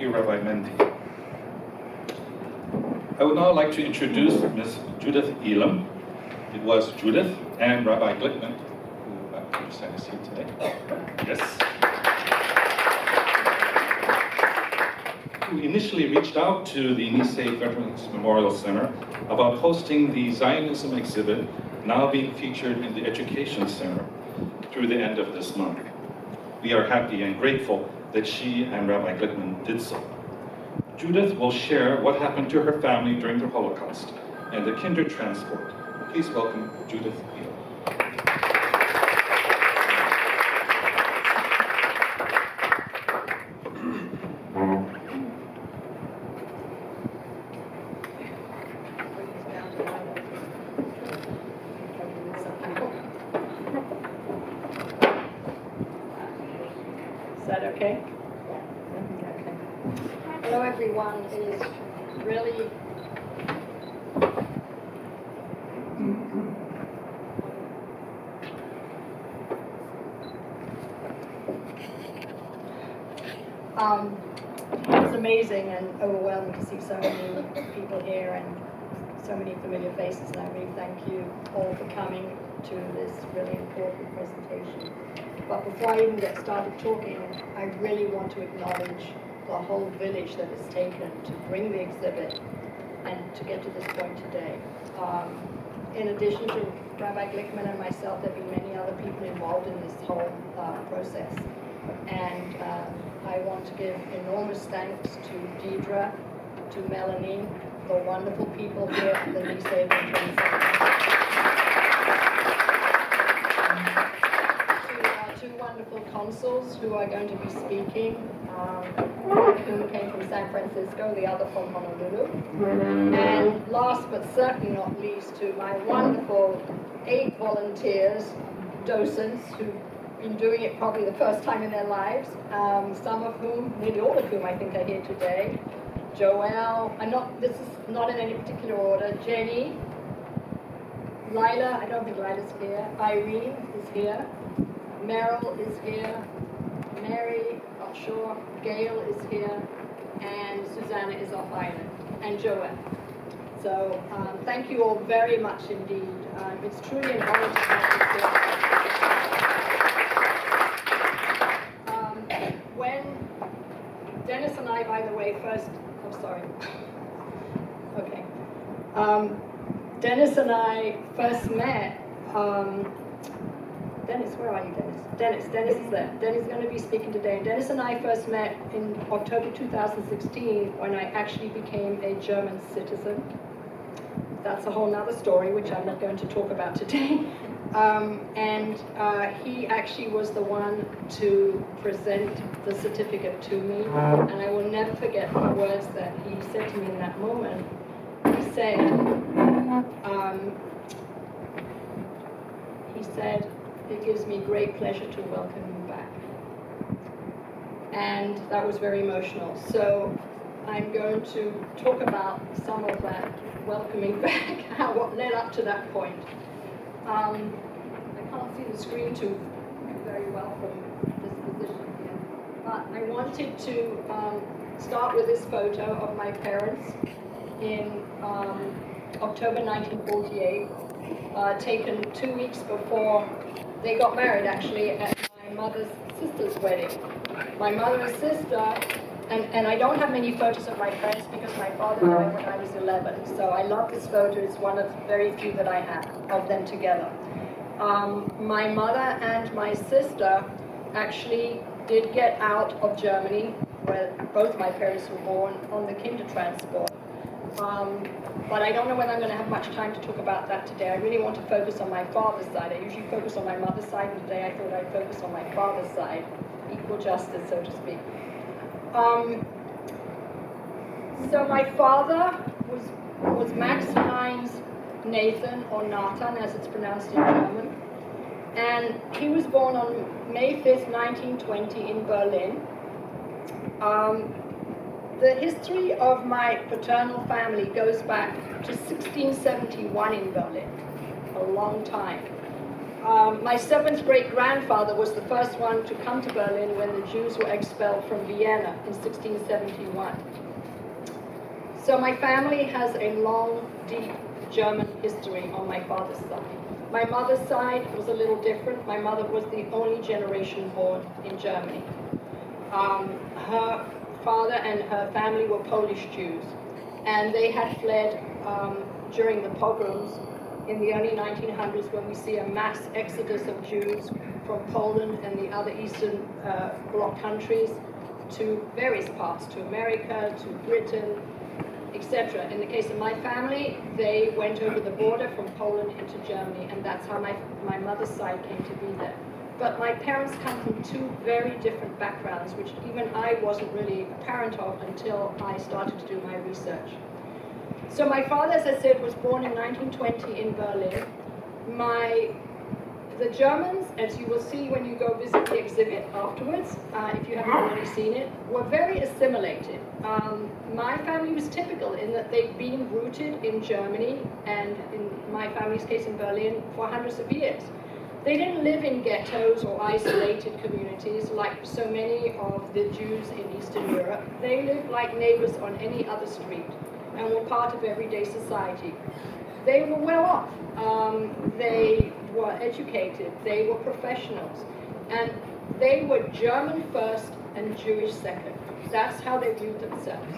you, Rabbi Mendy. I would now like to introduce Ms. Judith Elam. It was Judith and Rabbi Glickman who I understand is here today. Yes. Who initially reached out to the Nisei Veterans Memorial Center about hosting the Zionism exhibit now being featured in the Education Center through the end of this month. We are happy and grateful that she and Rabbi Glickman did so. Judith will share what happened to her family during the Holocaust and the kinder transport. Please welcome Judith Elam. Is that okay? Okay. Hello everyone. It is really it's amazing and overwhelming to see so many people here and so many familiar faces, and I really thank you all for coming to this really important presentation. But before I even get started talking, I really want to acknowledge the whole village that it's taken to bring the exhibit and to get to this point today. In addition to Rabbi Glickman and myself, there have been many other people involved in this whole process. And I want to give enormous thanks to Deidre, to Melanie, the wonderful people here at the Nisei Veterans Center. Two wonderful consuls who are going to be speaking. One of whom came from San Francisco, the other from Honolulu. And last but certainly not least, to my wonderful 8 volunteers, docents, who've been doing it probably the first time in their lives, some of whom, nearly all of whom I think are here today. Joelle, this is not in any particular order, Jenny, Lila, I don't think Lila's here, Irene is here, Meryl is here, Mary, not sure, Gail is here, and Susanna is off island, and Joelle. So thank you all very much indeed. It's truly an honor to have you here. When Dennis and I, by the way, first, I'm sorry. Okay. Dennis and I first met, Dennis, where are you, Dennis? Dennis is there. Dennis is going to be speaking today. And Dennis and I first met in October 2016 when I actually became a German citizen. That's a whole nother story, which I'm not going to talk about today. He actually was the one to present the certificate to me. And I will never forget the words that he said to me in that moment. He said, "It gives me great pleasure to welcome you back." And that was very emotional. So I'm going to talk about some of that welcoming back, what led up to that point. I can't see the screen too very well from this position here, but I wanted to start with this photo of my parents in October 1948, taken 2 weeks before they got married, actually, at my mother's sister's wedding. My mother and sister, and I don't have many photos of my parents because my father died when I was 11, so I love this photo. It's one of very few that I have of them together. My mother and my sister actually did get out of Germany, where both my parents were born, on the kinder transport. But I don't know whether I'm going to have much time to talk about that today. I really want to focus on my father's side. I usually focus on my mother's side, and today I thought I'd focus on my father's side. Equal justice, so to speak. So my father was Max Heinz Nathan, or Nathan as it's pronounced in German. And he was born on May 5th, 1920 in Berlin. The history of my paternal family goes back to 1671 in Berlin, a long time. My seventh great-grandfather was the first one to come to Berlin when the Jews were expelled from Vienna in 1671. So my family has a long, deep German history on my father's side. My mother's side was a little different. My mother was the only generation born in Germany. Her father and her family were Polish Jews, and they had fled during the pogroms in the early 1900s, when we see a mass exodus of Jews from Poland and the other Eastern Bloc countries to various parts, to America, to Britain, etc. In the case of my family, they went over the border from Poland into Germany, and that's how my mother's side came to be there. But my parents come from two very different backgrounds, which even I wasn't really apparent of until I started to do my research. So my father, as I said, was born in 1920 in Berlin. The Germans, as you will see when you go visit the exhibit afterwards, if you haven't already seen it, were very assimilated. My family was typical in that they'd been rooted in Germany, and in my family's case in Berlin, for hundreds of years. They didn't live in ghettos or isolated communities like so many of the Jews in Eastern Europe. They lived like neighbors on any other street and were part of everyday society. They were well off. They were educated. They were professionals. And they were German first and Jewish second. That's how they viewed themselves.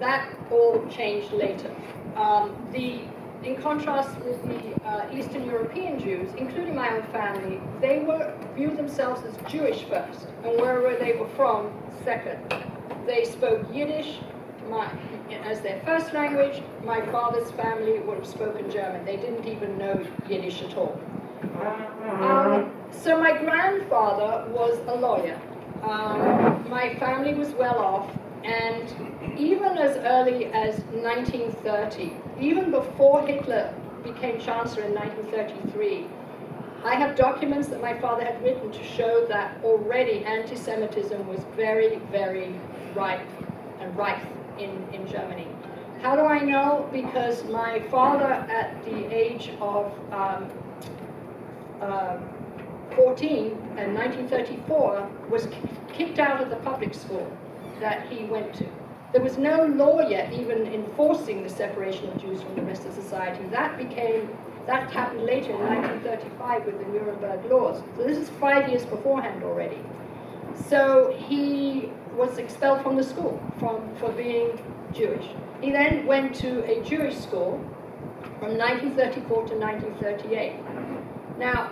That all changed later. In contrast with the Eastern European Jews, including my own family, they viewed themselves as Jewish first, and wherever they were from, second. They spoke Yiddish as their first language. My father's family would have spoken German. They didn't even know Yiddish at all. So my grandfather was a lawyer. My family was well off, and even as early as 1930, even before Hitler became Chancellor in 1933, I have documents that my father had written to show that already anti-Semitism was very, very rife in Germany. How do I know? Because my father, at the age of 14 in 1934, was kicked out of the public school that he went to. There was no law yet even enforcing the separation of Jews from the rest of society. That happened later in 1935 with the Nuremberg laws. So this is 5 years beforehand already. So he was expelled from the school for being Jewish. He then went to a Jewish school from 1934 to 1938. Now,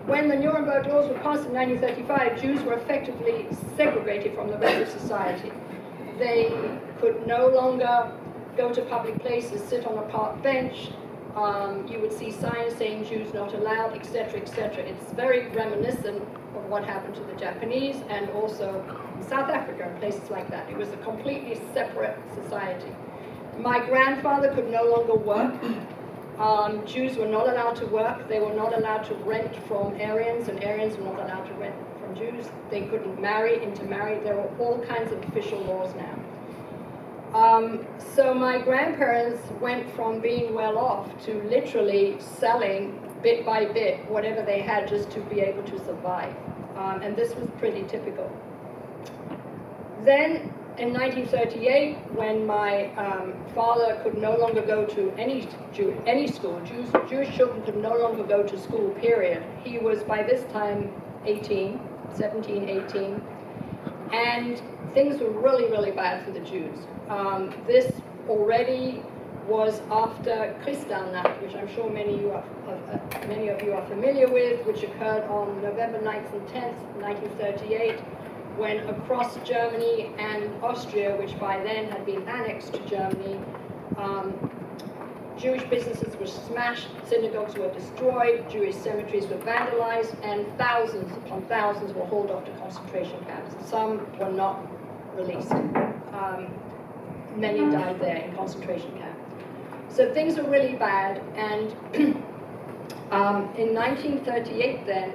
when the Nuremberg laws were passed in 1935, Jews were effectively segregated from the rest of society. They could no longer go to public places, sit on a park bench. You would see signs saying Jews not allowed, etc., etc. It's very reminiscent of what happened to the Japanese and also in South Africa and places like that. It was a completely separate society. My grandfather could no longer work. Jews were not allowed to work. They were not allowed to rent from Aryans, and Aryans were not allowed to rent from Jews. They couldn't intermarry. There were all kinds of official laws now. So my grandparents went from being well off to literally selling bit by bit whatever they had just to be able to survive. And this was pretty typical. Then in 1938, when my father could no longer go to any school, Jewish children could no longer go to school, period. He was by this time 17, 18, and things were really, really bad for the Jews. This already was after Kristallnacht, which I'm sure many of you are familiar with, which occurred on November 9th and 10th, 1938, when across Germany and Austria, which by then had been annexed to Germany, Jewish businesses were smashed, synagogues were destroyed, Jewish cemeteries were vandalized, and thousands upon thousands were hauled off to concentration camps. Some were not released. Many died there in concentration camps. So things were really bad, and in 1938 then,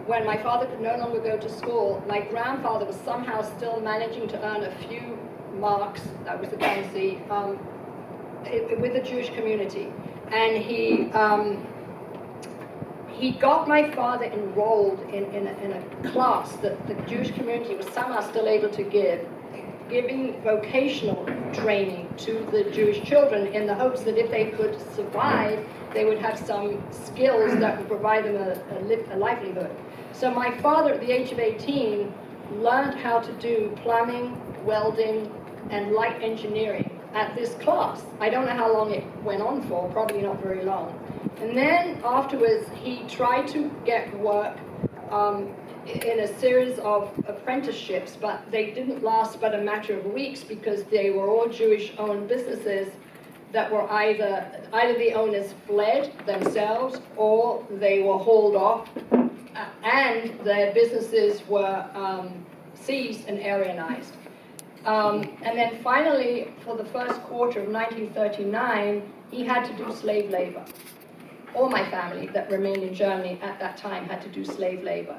when my father could no longer go to school, my grandfather was somehow still managing to earn a few marks, that was the currency, with the Jewish community. And he got my father enrolled in a class that the Jewish community was somehow still able to give, giving vocational training to the Jewish children in the hopes that if they could survive, they would have some skills that would provide them a livelihood. So my father, at the age of 18, learned how to do plumbing, welding, and light engineering at this class. I don't know how long it went on for, probably not very long. And then afterwards, he tried to get work in a series of apprenticeships, but they didn't last but a matter of weeks because they were all Jewish-owned businesses that were either the owners fled themselves or they were hauled off, and their businesses were seized and Aryanized. And then finally, for the first quarter of 1939, he had to do slave labor. All my family that remained in Germany at that time had to do slave labor.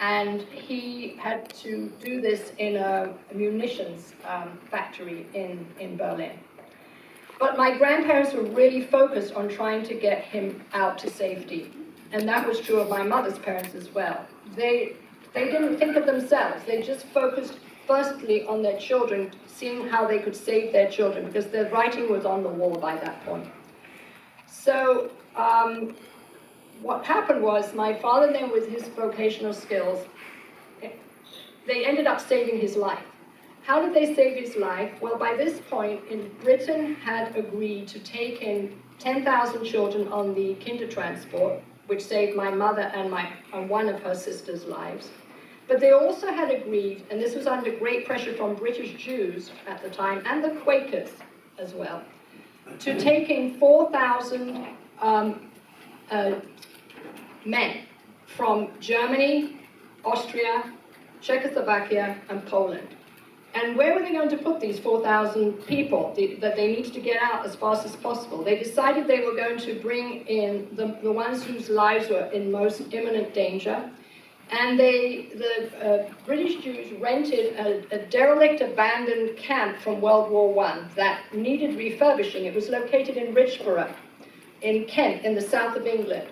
And he had to do this in a munitions factory in Berlin. But my grandparents were really focused on trying to get him out to safety. And that was true of my mother's parents as well. They didn't think of themselves. They just focused firstly on their children, seeing how they could save their children, because their writing was on the wall by that point. So what happened was my father then, with his vocational skills, they ended up saving his life. How did they save his life? Well, by this point, Britain had agreed to take in 10,000 children on the Kindertransport, which saved my mother and one of her sisters' lives. But they also had agreed, and this was under great pressure from British Jews at the time, and the Quakers as well, to take in 4,000 men from Germany, Austria, Czechoslovakia, and Poland. And where were they going to put these 4,000 people that they needed to get out as fast as possible? They decided they were going to bring in the ones whose lives were in most imminent danger. And the British Jews rented a derelict, abandoned camp from World War I that needed refurbishing. It was located in Richborough, in Kent, in the south of England.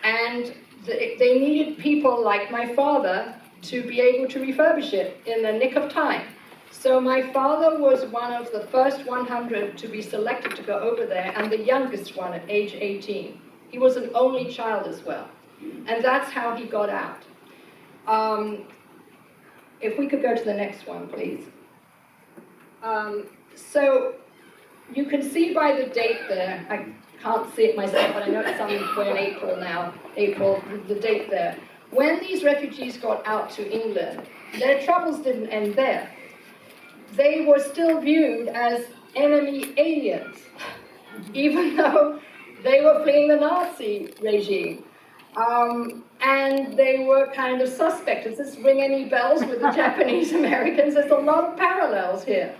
And they needed people like my father to be able to refurbish it in the nick of time. So my father was one of the first 100 to be selected to go over there, and the youngest one at age 18. He was an only child as well. And that's how he got out. If we could go to the next one, please. So you can see by the date there, I can't see it myself, but I know it's somewhere in April now, the date there. When these refugees got out to England, their troubles didn't end there. They were still viewed as enemy aliens, even though they were fleeing the Nazi regime. And they were kind of suspect. Does this ring any bells with the Japanese Americans? There's a lot of parallels here.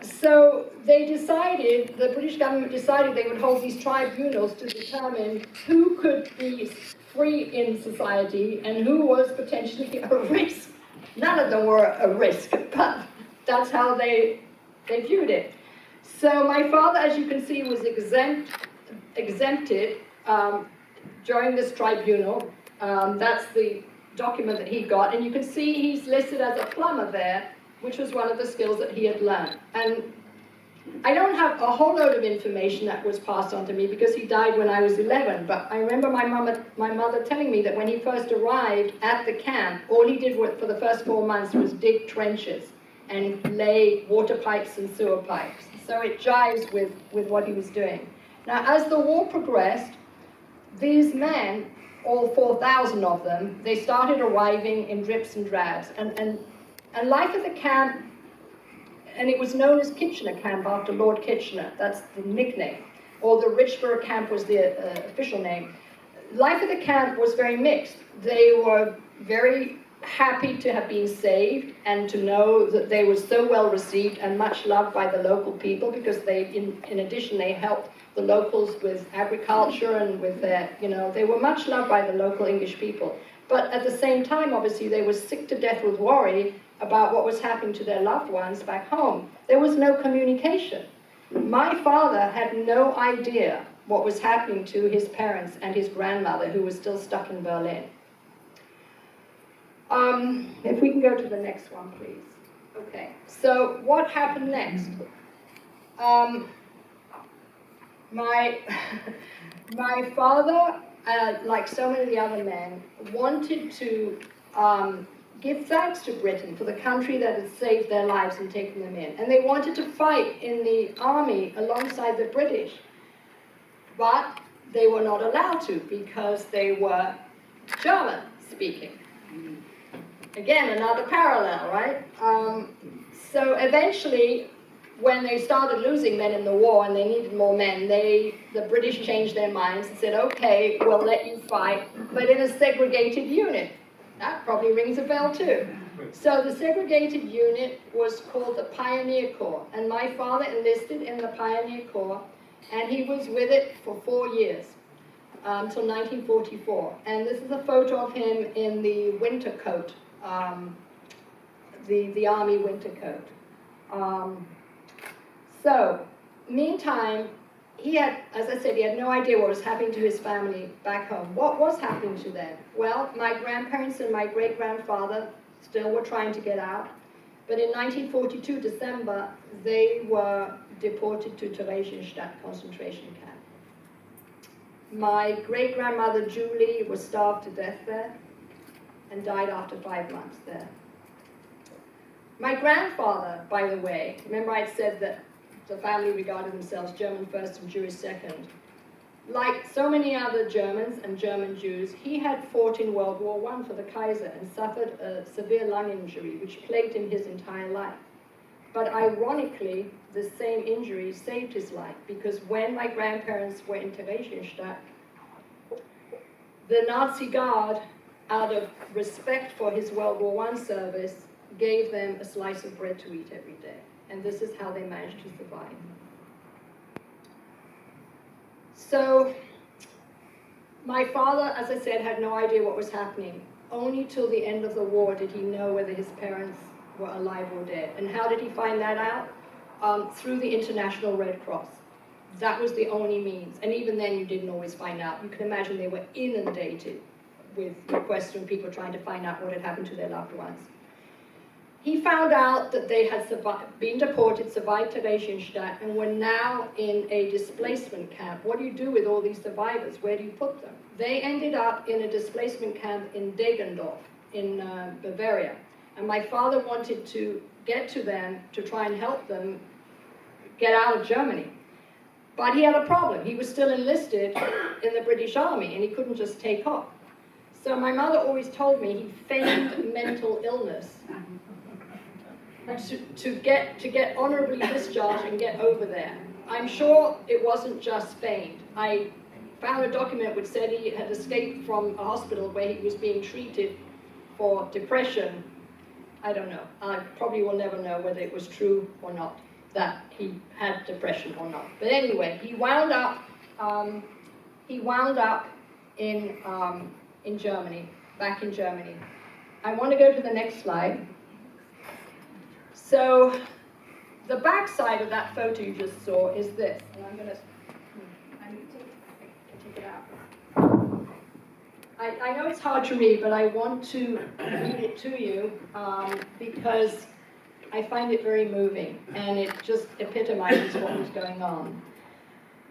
So they decided, the British government decided they would hold these tribunals to determine who could be free in society and who was potentially a risk. None of them were a risk, but that's how they viewed it. So my father, as you can see, was exempted during this tribunal. That's the document that he got, and you can see he's listed as a plumber there, which was one of the skills that he had learned. And I don't have a whole load of information that was passed on to me because he died when I was 11, but I remember my mother telling me that when he first arrived at the camp, all he did for the first 4 months was dig trenches and lay water pipes and sewer pipes. So it jives with what he was doing. Now, as the war progressed, these men, all 4,000 of them, they started arriving in drips and drabs. And life at the camp, and it was known as Kitchener Camp after Lord Kitchener, that's the nickname, or the Richborough Camp was the official name. Life at the camp was very mixed. They were very happy to have been saved and to know that they were so well received and much loved by the local people, because they, in addition, they helped the locals with agriculture and with their, they were much loved by the local English people. But at the same time, obviously, they were sick to death with worry about what was happening to their loved ones back home. There was no communication. My father had no idea what was happening to his parents and his grandmother, who was still stuck in Berlin. If we can go to the next one, please. Okay, so what happened next? My father, like so many of the other men, wanted to give thanks to Britain for the country that had saved their lives and taken them in. And they wanted to fight in the army alongside the British. But they were not allowed to because they were German speaking. Again, another parallel, right? So eventually, when they started losing men in the war and they needed more men, the British changed their minds and said, okay, we'll let you fight, but in a segregated unit. That probably rings a bell too. So the segregated unit was called the Pioneer Corps, and my father enlisted in the Pioneer Corps, and he was with it for 4 years, until 1944. And this is a photo of him in the winter coat, the army winter coat. So, meantime, he had, as I said, he had no idea what was happening to his family back home. What was happening to them? Well, my grandparents and my great-grandfather still were trying to get out. But in 1942, December, they were deported to Theresienstadt concentration camp. My great-grandmother, Julie, was starved to death there and died after 5 months there. My grandfather, by the way, remember I said that the family regarded themselves German first and Jewish second. Like so many other Germans and German Jews, he had fought in World War I for the Kaiser and suffered a severe lung injury, which plagued him his entire life. But ironically, the same injury saved his life, because when my grandparents were in Theresienstadt, the Nazi Guard, out of respect for his World War I service, gave them a slice of bread to eat every day. And this is how they managed to survive. So, my father, as I said, had no idea what was happening. Only till the end of the war did he know whether his parents were alive or dead. And how did he find that out? Through the International Red Cross. That was the only means. And even then, you didn't always find out. You can imagine they were inundated with requests from people trying to find out what had happened to their loved ones. He found out that they had been deported, survived Theresienstadt, and were now in a displacement camp. What do you do with all these survivors? Where do you put them? They ended up in a displacement camp in Degendorf, in Bavaria. And my father wanted to get to them to try and help them get out of Germany. But he had a problem. He was still enlisted in the British Army, and he couldn't just take off. So my mother always told me he feigned mental illness to get honorably discharged and get over there. I'm sure it wasn't just feigned. I found a document which said he had escaped from a hospital where he was being treated for depression. I don't know. I probably will never know whether it was true or not, that he had depression or not. But anyway, he wound up in Germany, back in Germany. I want to go to the next slide. So, the back side of that photo you just saw is this, and I'm going to take it out. I know it's hard to read, but I want to read it to you because I find it very moving, and it just epitomizes what was going on.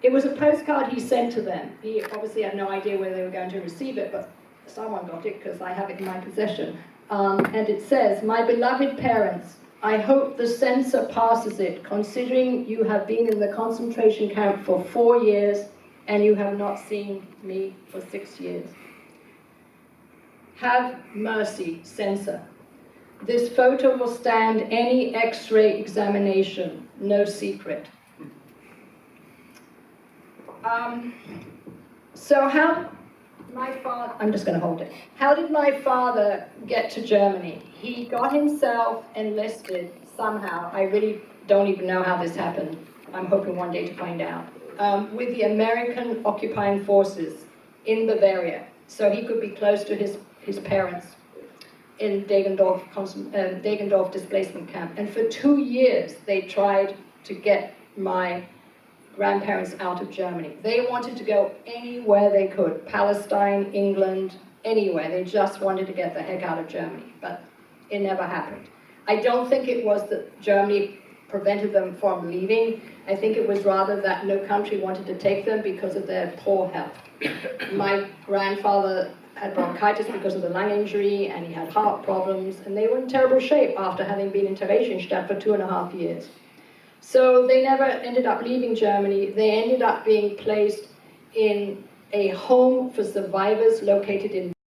It was a postcard he sent to them. He obviously had no idea whether they were going to receive it, but someone got it because I have it in my possession. And it says, "My beloved parents, I hope the censor passes it, considering you have been in the concentration camp for 4 years and you have not seen me for 6 years. Have mercy, censor. This photo will stand any X-ray examination, no secret." So how my father, I'm just going to hold it. How did my father get to Germany? He got himself enlisted somehow. I really don't even know how this happened. I'm hoping one day to find out. With the American occupying forces in Bavaria, so he could be close to his parents in Degendorf displacement camp. And for 2 years, they tried to get my grandparents out of Germany. They wanted to go anywhere they could, Palestine, England, anywhere. They just wanted to get the heck out of Germany, but it never happened. I don't think it was that Germany prevented them from leaving. I think it was rather that no country wanted to take them because of their poor health. My grandfather had bronchitis because of the lung injury, and he had heart problems, and they were in terrible shape after having been in Theresienstadt for 2.5 years. So they never ended up leaving Germany. They ended up being placed in a home for survivors located in